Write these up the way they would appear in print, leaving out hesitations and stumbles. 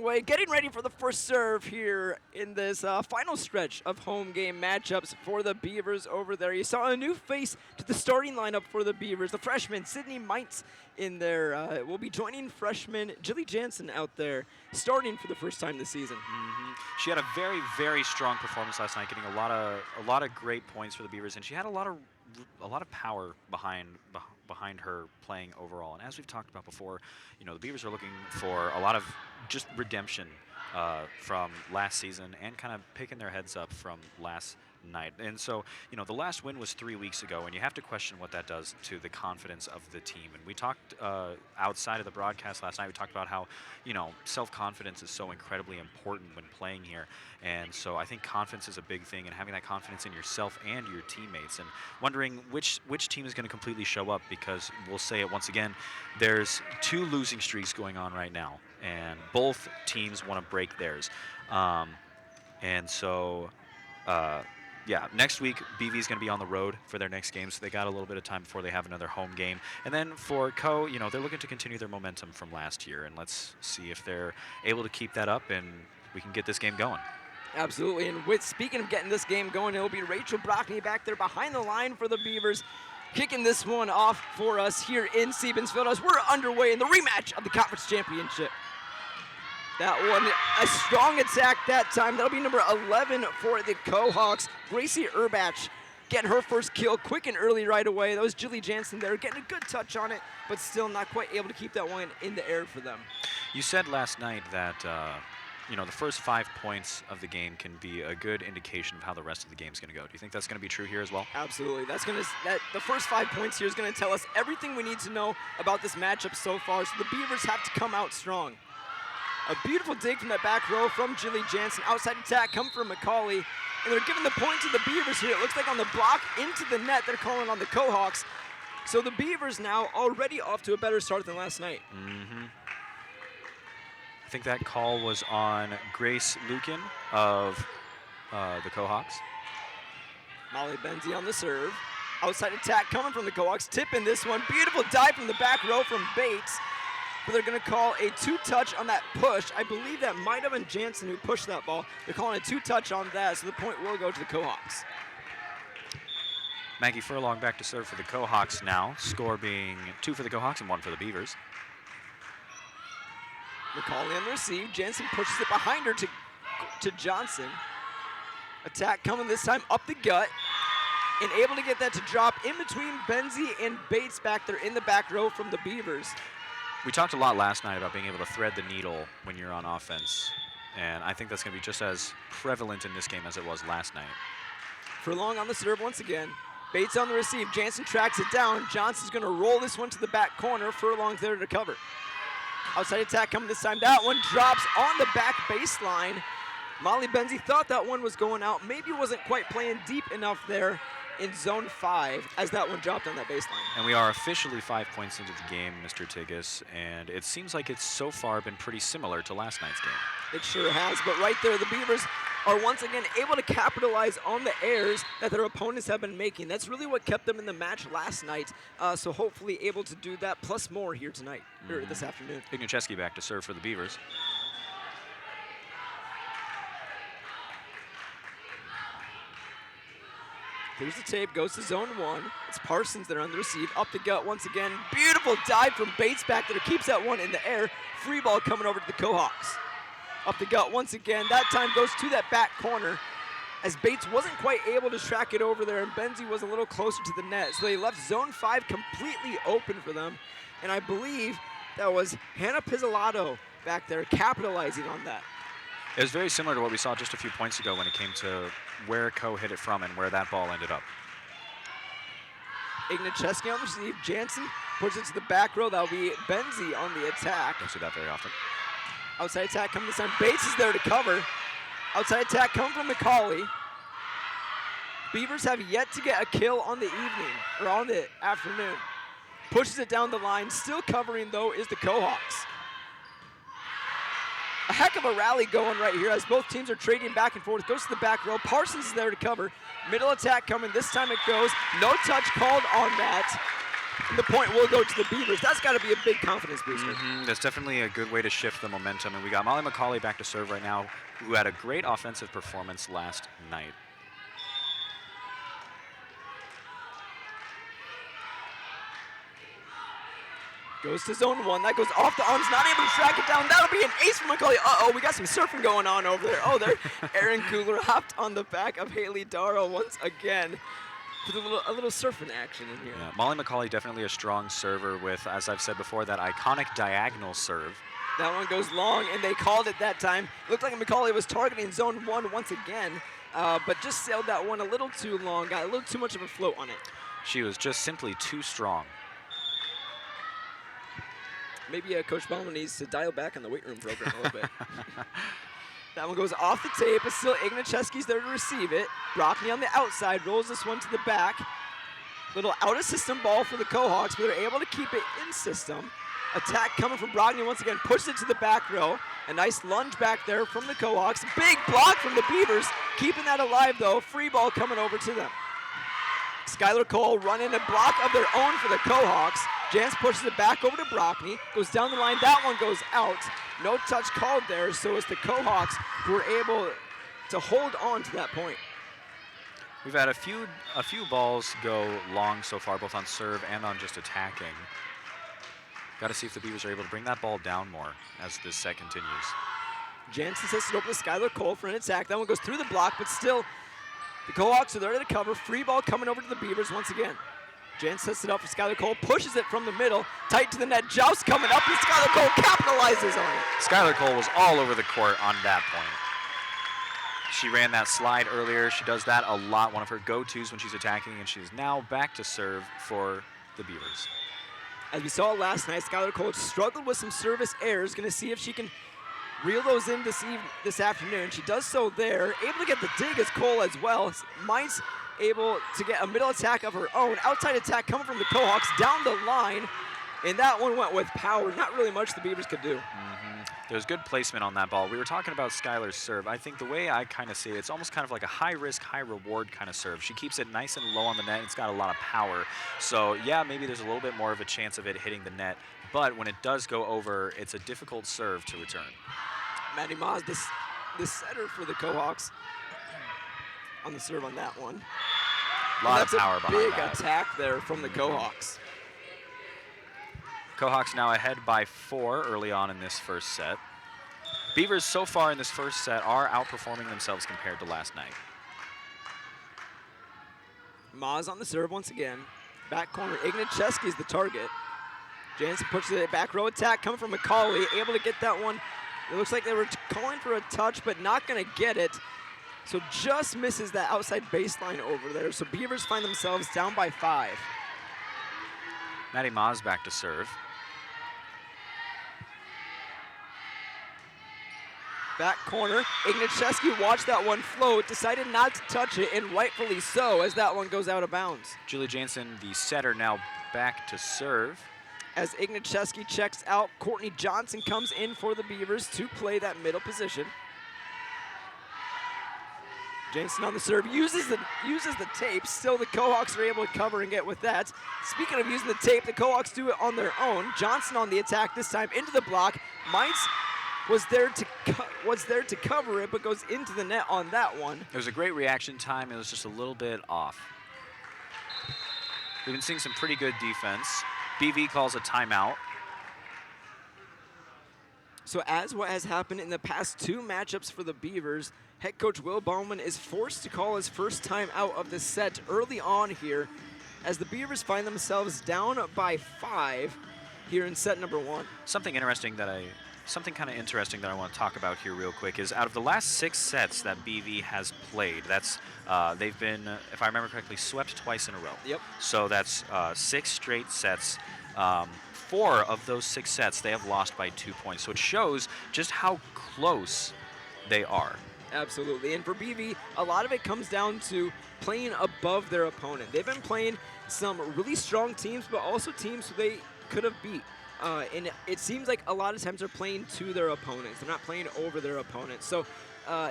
underway, getting ready for the first serve here in this final stretch of home game matchups for the Beavers over there. You saw a new face to the starting lineup for the Beavers. The freshman, Sydney Meintz, in there will be joining freshman Jilly Jansen out there, starting for the first time this season. She had a very, very strong performance last night, getting a lot of great points for the Beavers, and she had a lot of power behind her playing overall. And as we've talked about before, you know, the Beavers are looking for a lot of just redemption from last season and kind of picking their heads up from last night. And so, you know, the last win was 3 weeks ago, and you have to question what that does to the confidence of the team. And we talked outside of the broadcast last night, we talked about how, you know, self-confidence is so incredibly important when playing here. And so I think confidence is a big thing, and having that confidence in yourself and your teammates, and wondering which team is going to completely show up, because we'll say it once again, there's 2 losing streaks going on right now, and both teams want to break theirs. And so, yeah, next week, BV is going to be on the road for their next game, so they got a little bit of time before they have another home game. And then for Coe, you know, they're looking to continue their momentum from last year, and let's see if they're able to keep that up and we can get this game going. Absolutely, and speaking of getting this game going, it'll be Rachel Brockney back there behind the line for the Beavers, kicking this one off for us here in Siebensfeld as we're underway in the rematch of the conference championship. That one, a strong attack that time. That'll be number 11 for the Cohawks. Gracie Urbach getting her first kill quick and early right away. That was Jilly Jansen there, getting a good touch on it, but still not quite able to keep that one in the air for them. You said last night that, you know, the first 5 points of the game can be a good indication of how the rest of the game is going to go. Do you think that's going to be true here as well? Absolutely. The first 5 points here is going to tell us everything we need to know about this matchup so far, so the Beavers have to come out strong. A beautiful dig from that back row from Jilly Jansen. Outside attack come from McCauley. And they're giving the point to the Beavers here. It looks like on the block into the net, they're calling on the Cohawks. So the Beavers now already off to a better start than last night. I think that call was on Grace Lukin of the Cohawks. Molly Benzie on the serve. Outside attack coming from the Cohawks. Tipping this one. Beautiful dive from the back row from Bates. But they're going to call a 2-touch on that push. I believe that might have been Jansen who pushed that ball. They're calling a 2-touch on that, so the point will go to the Cohawks. Maggie Furlong back to serve for the Cohawks now. Score being 2 for the Cohawks and 1 for the Beavers. McCauley on the receive. Jansen pushes it behind her to Johnson. Attack coming this time up the gut. And able to get that to drop in between Benzie and Bates back there in the back row from the Beavers. We talked a lot last night about being able to thread the needle when you're on offense, and I think that's going to be just as prevalent in this game as it was last night. Furlong on the serve once again. Bates on the receive. Jansen tracks it down. Johnson's going to roll this one to the back corner. Furlong's there to cover. Outside attack coming this time. That one drops on the back baseline. Molly Benzie thought that one was going out. Maybe wasn't quite playing deep enough there in zone 5 as that one dropped on that baseline. And we are officially 5 points into the game, Mr. Tigges, and it seems like it's so far been pretty similar to last night's game. It sure has, but right there the Beavers are once again able to capitalize on the errors that their opponents have been making. That's really what kept them in the match last night, so hopefully able to do that plus more here tonight, or this afternoon. Ignacheski back to serve for the Beavers. Here's the tape, goes to zone 1. It's Parsons there on the receive, up the gut once again. Beautiful dive from Bates back there, keeps that one in the air. Free ball coming over to the Cohawks. Up the gut once again, that time goes to that back corner as Bates wasn't quite able to track it over there and Benzie was a little closer to the net. So they left zone 5 completely open for them. And I believe that was Hannah Pizzolato back there capitalizing on that. It was very similar to what we saw just a few points ago when it came to where Coe hit it from and where that ball ended up. Ignacheski on the receive. Jansen puts it to the back row. That'll be Benzie on the attack. Don't see that very often. Outside attack coming this time. Bates is there to cover. Outside attack coming from McCauley. Beavers have yet to get a kill on the evening, or on the afternoon. Pushes it down the line. Still covering, though, is the Cohawks. A heck of a rally going right here as both teams are trading back and forth. Goes to the back row. Parsons is there to cover. Middle attack coming. This time it goes. No touch called on that. And the point will go to the Beavers. That's got to be a big confidence booster. That's definitely a good way to shift the momentum. And we got Molly McCauley back to serve right now, who had a great offensive performance last night. Goes to zone 1. That goes off the arms. Not able to track it down. That'll be an ace for McCauley. Uh-oh, we got some surfing going on over there. Oh, there. Aaron Kugler hopped on the back of Haley Darrow once again. With a little surfing action in here. Yeah, Molly McCauley definitely a strong server with, as I've said before, that iconic diagonal serve. That one goes long, and they called it that time. Looked like McCauley was targeting zone 1 once again, but just sailed that one a little too long, got a little too much of a float on it. She was just simply too strong. Maybe Coach Ballman needs to dial back on the weight room program a little bit. That one goes off the tape, but still Ignacheski's there to receive it. Brockney on the outside rolls this one to the back. Little out-of-system ball for the Cohawks, but they're able to keep it in system. Attack coming from Brockney once again, pushes it to the back row. A nice lunge back there from the Cohawks. Big block from the Beavers, keeping that alive though. Free ball coming over to them. Skylar Cole running a block of their own for the Cohawks. Jance pushes it back over to Brockney, goes down the line, that one goes out. No touch called there, so it's the Cohawks who were able to hold on to that point. We've had a few balls go long so far, both on serve and on just attacking. Got to see if the Beavers are able to bring that ball down more as this set continues. Jansen sets it over to Skylar Cole for an attack. That one goes through the block, but still, the Cohawks are there to cover. Free ball coming over to the Beavers once again. Jansen sets it up for Skylar Cole, pushes it from the middle, tight to the net. Joust coming up, and Skylar Cole capitalizes on it. Skylar Cole was all over the court on that point. She ran that slide earlier. She does that a lot, one of her go-tos when she's attacking, and she's now back to serve for the Beavers. As we saw last night, Skylar Cole struggled with some service errors. Going to see if she can reel those in this afternoon. She does so there. Able to get the dig as Cole as well. Mine's able to get a middle attack of her own. Outside attack coming from the Cohawks down the line. And that one went with power. Not really much the Beavers could do. There's good placement on that ball. We were talking about Skylar's serve. I think the way I kind of see it, it's almost kind of like a high-risk, high-reward kind of serve. She keeps it nice and low on the net. It's got a lot of power. So, yeah, maybe there's a little bit more of a chance of it hitting the net. But when it does go over, it's a difficult serve to return. Maddie Maas, the setter for the Cohawks, on the serve on that one. A lot of power behind that. Big attack there from the Cohawks. Cohawks now ahead by 4 early on in this first set. Beavers so far in this first set are outperforming themselves compared to last night. Maas on the serve once again. Back corner, Ignacheski is the target. Jansen pushes it back row attack coming from McCauley, able to get that one. It looks like they were calling for a touch, but not going to get it. So just misses that outside baseline over there. So Beavers find themselves down by 5. Maddie Maas back to serve. Back corner, Ignacheski watched that one float, decided not to touch it, and rightfully so, as that one goes out of bounds. Julie Jansen, the setter, now back to serve. As Ignacheski checks out, Courtney Johnson comes in for the Beavers to play that middle position. Jansen on the serve, uses the tape. Still, the Cohawks are able to cover and get with that. Speaking of using the tape, the Cohawks do it on their own. Johnson on the attack this time into the block. Mines was there to cover it, but goes into the net on that one. It was a great reaction time. It was just a little bit off. We've been seeing some pretty good defense. BV calls a timeout. So as what has happened in the past 2 matchups for the Beavers, head coach Will Baumann is forced to call his first time out of the set early on here, as the Beavers find themselves down by 5 here in set number 1. Something kind of interesting that I want to talk about here real quick is out of the last 6 sets that BV has played, that's they've been, if I remember correctly, swept twice in a row. Yep. So that's 6 straight sets. 4 of those 6 sets they have lost by 2 points. So it shows just how close they are. Absolutely, and for BV, a lot of it comes down to playing above their opponent. They've been playing some really strong teams, but also teams who they could have beat. And it seems like a lot of times they're playing to their opponents. They're not playing over their opponents. So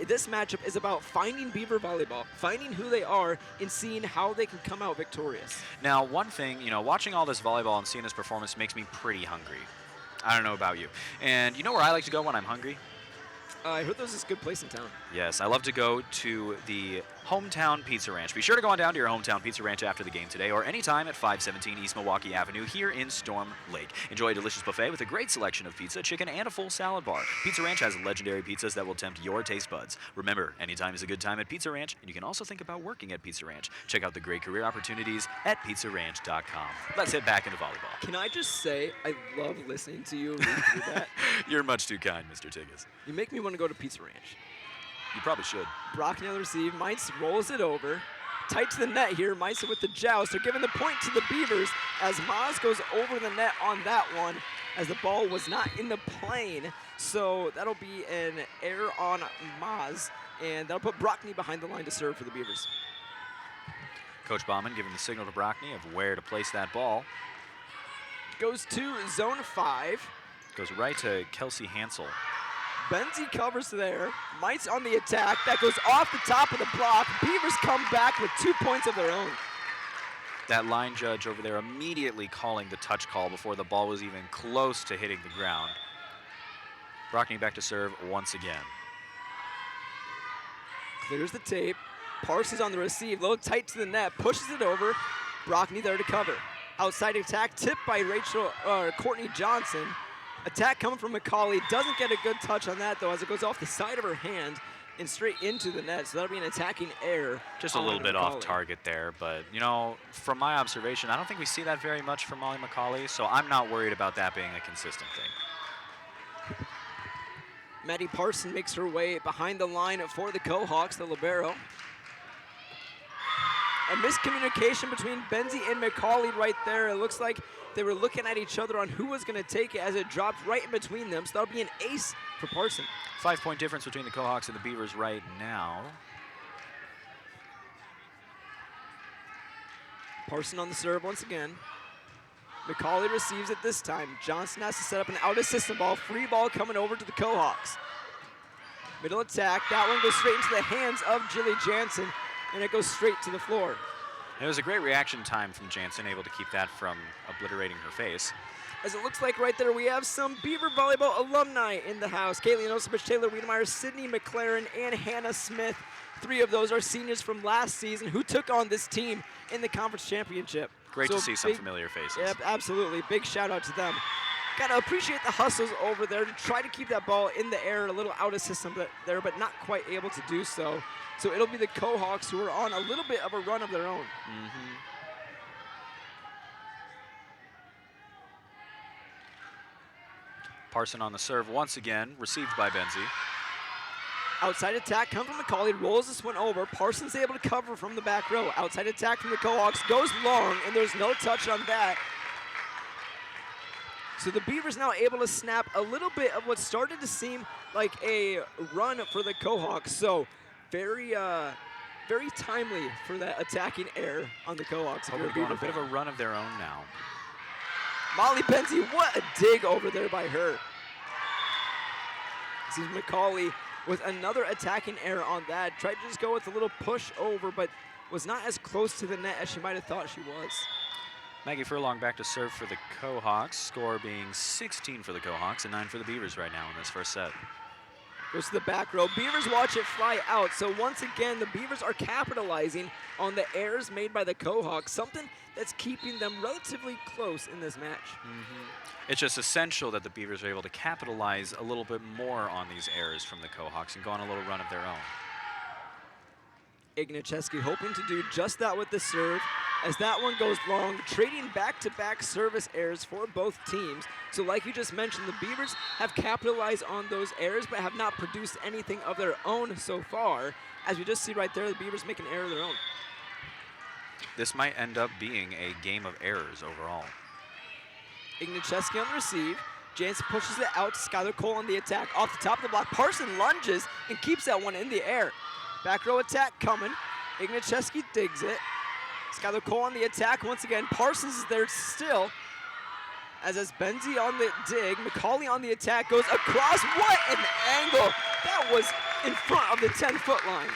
this matchup is about finding Beaver Volleyball, finding who they are, and seeing how they can come out victorious. Now, one thing, watching all this volleyball and seeing this performance makes me pretty hungry. I don't know about you. And you know where I like to go when I'm hungry? I heard there's this good place in town. Yes, I love to go to the Hometown Pizza Ranch. Be sure to go on down to your Hometown Pizza Ranch after the game today or anytime at 517 East Milwaukee Avenue here in Storm Lake. Enjoy a delicious buffet with a great selection of pizza, chicken, and a full salad bar. Pizza Ranch has legendary pizzas that will tempt your taste buds. Remember, anytime is a good time at Pizza Ranch, and you can also think about working at Pizza Ranch. Check out the great career opportunities at pizzaranch.com. Let's head back into volleyball. Can I just say, I love listening to you read through that. You're much too kind, Mr. Tigas. You make me want to go to Pizza Ranch. You probably should. Brockney on the receive. Mites rolls it over. Tight to the net here. Mites with the joust. They're giving the point to the Beavers as Maz goes over the net on that one as the ball was not in the plane. So that'll be an error on Maz, and that'll put Brockney behind the line to serve for the Beavers. Coach Bauman giving the signal to Brockney of where to place that ball. Goes to zone 5. Goes right to Kelsey Hansel. Benzie covers there. Mites on the attack. That goes off the top of the block. Beavers come back with 2 points of their own. That line judge over there immediately calling the touch call before the ball was even close to hitting the ground. Brockney back to serve once again. Clears the tape. Parsons on the receive. Low tight to the net. Pushes it over. Brockney there to cover. Outside attack tipped by Courtney Johnson. Attack coming from McCauley. Doesn't get a good touch on that, though, as it goes off the side of her hand and straight into the net. So that'll be an attacking error. Just a little bit off target there. But, from my observation, I don't think we see that very much from Molly McCauley. So I'm not worried about that being a consistent thing. Maddie Parson makes her way behind the line for the Coe-Hawks, the libero. A miscommunication between Benzie and McCauley right there. It looks like they were looking at each other on who was going to take it as it dropped right in between them. So that'll be an ace for Parson. 5-point difference between the Coe-Hawks and the Beavers right now. Parson on the serve once again. McCauley receives it this time. Johnson has to set up an out-of-system ball. Free ball coming over to the Coe-Hawks. Middle attack. That one goes straight into the hands of Jilly Jansen, and it goes straight to the floor. It was a great reaction time from Jansen, able to keep that from obliterating her face. As it looks like right there, we have some Beaver Volleyball alumni in the house. Caitlin Osipich, Taylor Wiedemeyer, Sydney McLaren, and Hannah Smith. 3 of those are seniors from last season who took on this team in the conference championship. Great to see some familiar faces. Yep, absolutely. Big shout out to them. Gotta appreciate the hustles over there to try to keep that ball in the air, a little out of system there, but not quite able to do so. So it'll be the Coe-Hawks who are on a little bit of a run of their own. Parson on the serve once again, received by Benzie. Outside attack comes from McCauley, rolls this one over. Parsons able to cover from the back row. Outside attack from the Coe-Hawks, goes long, and there's no touch on that. So the Beavers now able to snap a little bit of what started to seem like a run for the Coe-Hawks. So very timely for that attacking error on the Coe-Hawks. Hopefully going a bit of a run of their own now. Molly Benzie, what a dig over there by her. This is McCauley with another attacking error on that. Tried to just go with a little push over, but was not as close to the net as she might have thought she was. Maggie Furlong back to serve for the Coe-Hawks, score being 16 for the Coe-Hawks and 9 for the Beavers right now in this first set. Goes to the back row. Beavers watch it fly out. So once again, the Beavers are capitalizing on the errors made by the Coe-Hawks, something that's keeping them relatively close in this match. It's just essential that the Beavers are able to capitalize a little bit more on these errors from the Coe-Hawks and go on a little run of their own. Ignacheski hoping to do just that with the serve as that one goes long, trading back-to-back service errors for both teams. So like you just mentioned, the Beavers have capitalized on those errors but have not produced anything of their own so far. As we just see right there, the Beavers make an error of their own. This might end up being a game of errors overall. Ignacheski on the receive. Jansen pushes it out to Skylar Cole on the attack. Off the top of the block, Parson lunges and keeps that one in the air. Back row attack coming. Ignacheski digs it. Skylar Cole on the attack once again. Parsons is there still. As Benzie on the dig, McCauley on the attack, goes across. What an angle! That was in front of the 10-foot line.